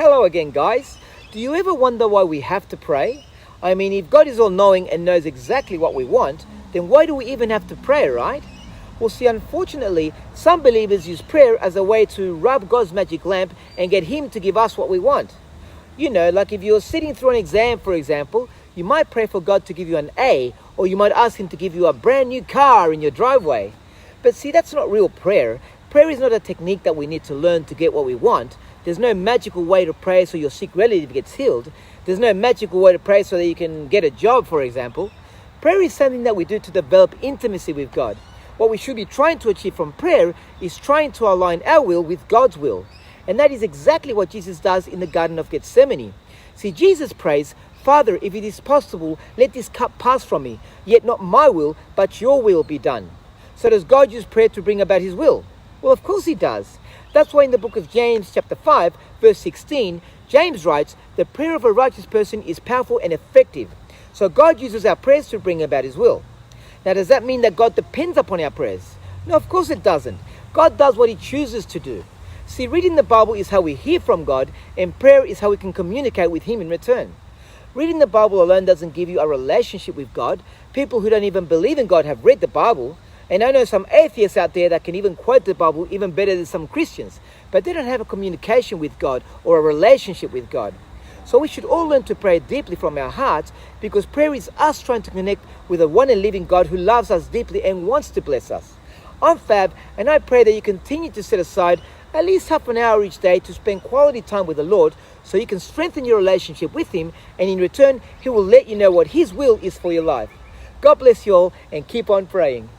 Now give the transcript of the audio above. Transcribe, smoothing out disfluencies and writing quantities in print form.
Hello again, guys. Do you ever wonder why we have to pray? I mean, if God is all-knowing and knows exactly what we want, then why do we even have to pray, right? Well, see, unfortunately, some believers use prayer as a way to rub God's magic lamp and get Him to give us what we want. You know, like if you're sitting through an exam, for example, you might pray for God to give you an A, or you might ask Him to give you a brand new car in your driveway. But see, that's not real prayer. Prayer is not a technique that we need to learn to get what we want. There's no magical way to pray so your sick relative gets healed. There's no magical way to pray so that you can get a job, for example. Prayer is something that we do to develop intimacy with God. What we should be trying to achieve from prayer is trying to align our will with God's will. And that is exactly what Jesus does in the Garden of Gethsemane. See, Jesus prays, "Father, if it is possible, let this cup pass from me. Yet not my will, but your will be done." So does God use prayer to bring about His will? Well, of course He does. That's why in the book of James chapter 5, verse 16, James writes, "The prayer of a righteous person is powerful and effective." So God uses our prayers to bring about His will. Now, does that mean that God depends upon our prayers? No, of course it doesn't. God does what He chooses to do. See, reading the Bible is how we hear from God, and prayer is how we can communicate with Him in return. Reading the Bible alone doesn't give you a relationship with God. People who don't even believe in God have read the Bible. And I know some atheists out there that can even quote the Bible even better than some Christians. But they don't have a communication with God or a relationship with God. So we should all learn to pray deeply from our hearts, because prayer is us trying to connect with the one and living God who loves us deeply and wants to bless us. I'm Fab, and I pray that you continue to set aside at least half an hour each day to spend quality time with the Lord, so you can strengthen your relationship with Him, and in return, He will let you know what His will is for your life. God bless you all, and keep on praying.